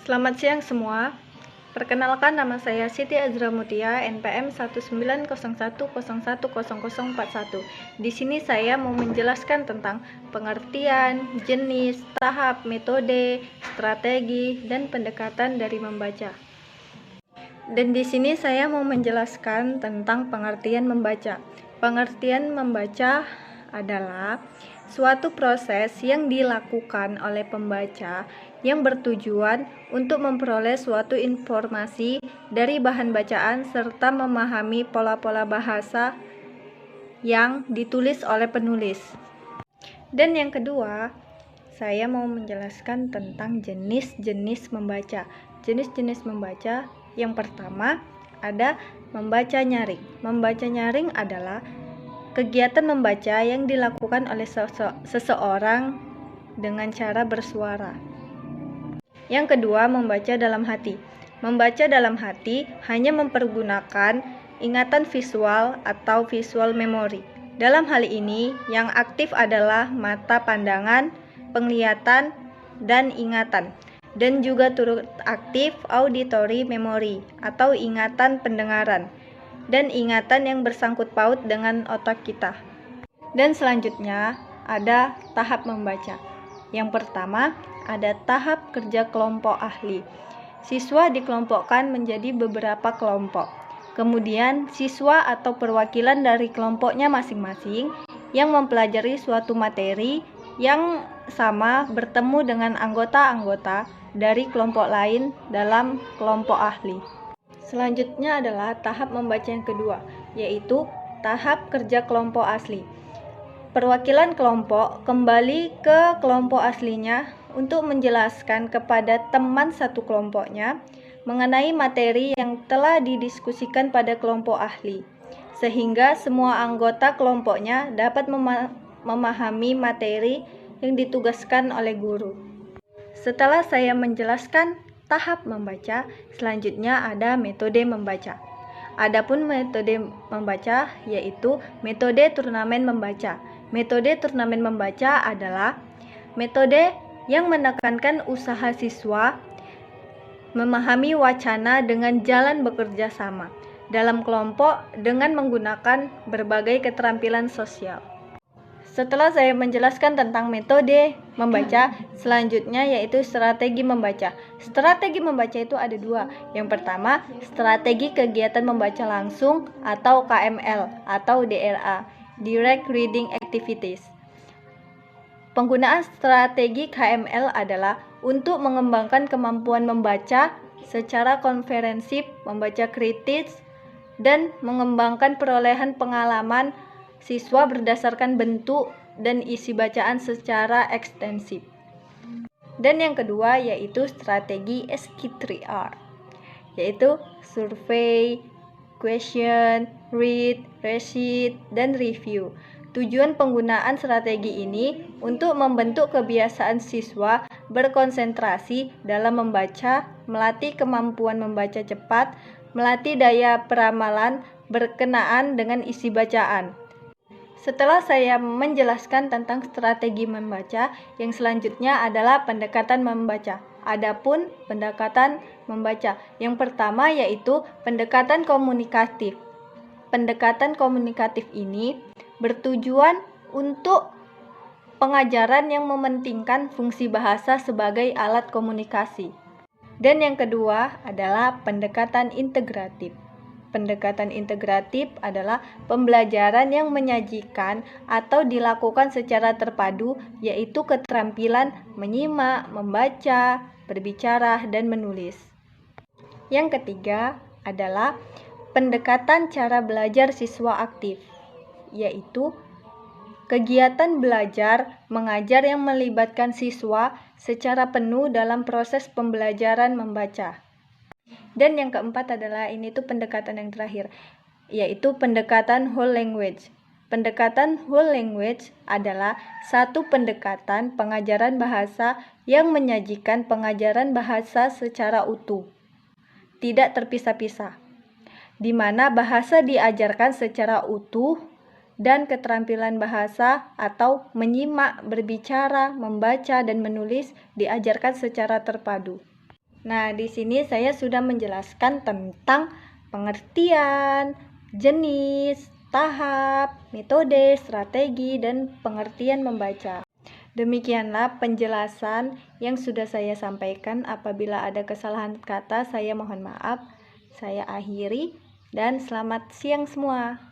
Selamat siang semua. Perkenalkan, nama saya Siti Azra Mutia, NPM 1901010041. Di sini saya mau menjelaskan tentang pengertian, jenis, tahap, metode, strategi, dan pendekatan dari membaca. Dan di sini saya mau menjelaskan tentang pengertian membaca. Pengertian membaca adalah suatu proses yang dilakukan oleh pembaca yang bertujuan untuk memperoleh suatu informasi dari bahan bacaan serta memahami pola-pola bahasa yang ditulis oleh penulis. Dan yang kedua, saya mau menjelaskan tentang jenis-jenis membaca. Jenis-jenis membaca yang pertama ada membaca nyaring. Membaca nyaring adalah kegiatan membaca yang dilakukan oleh seseorang dengan cara bersuara. Yang kedua, membaca dalam hati. Membaca dalam hati hanya mempergunakan ingatan visual atau visual memory. Dalam hal ini, yang aktif adalah mata pandangan, penglihatan, dan ingatan. Dan juga turut aktif auditory memory atau ingatan pendengaran dan ingatan yang bersangkut paut dengan otak kita. Dan selanjutnya ada tahap membaca. Yang pertama ada tahap kerja kelompok ahli. Siswa dikelompokkan menjadi beberapa kelompok. Kemudian siswa atau perwakilan dari kelompoknya masing-masing yang mempelajari suatu materi yang sama bertemu dengan anggota-anggota dari kelompok lain dalam kelompok ahli. Selanjutnya adalah tahap membaca yang kedua, yaitu tahap kerja kelompok asli. Perwakilan kelompok kembali ke kelompok aslinya untuk menjelaskan kepada teman satu kelompoknya mengenai materi yang telah didiskusikan pada kelompok ahli, sehingga semua anggota kelompoknya dapat memahami materi yang ditugaskan oleh guru. Setelah saya menjelaskan tahap membaca, selanjutnya ada metode membaca. Adapun metode membaca yaitu metode turnamen membaca. Metode turnamen membaca adalah metode yang menekankan usaha siswa memahami wacana dengan jalan bekerja sama dalam kelompok dengan menggunakan berbagai keterampilan sosial. Setelah saya menjelaskan tentang metode membaca, selanjutnya yaitu strategi membaca. Strategi membaca itu ada dua. Yang pertama, strategi kegiatan membaca langsung atau KML atau DRA, Direct Reading Activities. Penggunaan strategi KML adalah untuk mengembangkan kemampuan membaca secara komprehensif, membaca kritis, dan mengembangkan perolehan pengalaman siswa berdasarkan bentuk dan isi bacaan secara ekstensif. Dan yang kedua yaitu strategi SQ3R, yaitu survey, question, read, recite, dan review. Tujuan penggunaan strategi ini untuk membentuk kebiasaan siswa berkonsentrasi dalam membaca, melatih kemampuan membaca cepat, melatih daya peramalan berkenaan dengan isi bacaan. Setelah saya menjelaskan tentang strategi membaca, yang selanjutnya adalah pendekatan membaca. Adapun pendekatan membaca, yang pertama yaitu pendekatan komunikatif. Pendekatan komunikatif ini bertujuan untuk pengajaran yang mementingkan fungsi bahasa sebagai alat komunikasi. Dan yang kedua adalah pendekatan integratif. Pendekatan integratif adalah pembelajaran yang menyajikan atau dilakukan secara terpadu, yaitu keterampilan menyimak, membaca, berbicara, dan menulis. Yang ketiga adalah pendekatan cara belajar siswa aktif, yaitu kegiatan belajar mengajar yang melibatkan siswa secara penuh dalam proses pembelajaran membaca. Dan yang keempat adalah ini tuh pendekatan yang terakhir, yaitu pendekatan whole language. Pendekatan whole language adalah satu pendekatan pengajaran bahasa yang menyajikan pengajaran bahasa secara utuh, tidak terpisah-pisah, di mana bahasa diajarkan secara utuh dan keterampilan bahasa atau menyimak, berbicara, membaca, dan menulis diajarkan secara terpadu. Nah, di sini saya sudah menjelaskan tentang pengertian, jenis, tahap, metode, strategi, dan pengertian membaca. Demikianlah penjelasan yang sudah saya sampaikan. Apabila ada kesalahan kata, saya mohon maaf. Saya akhiri dan selamat siang semua.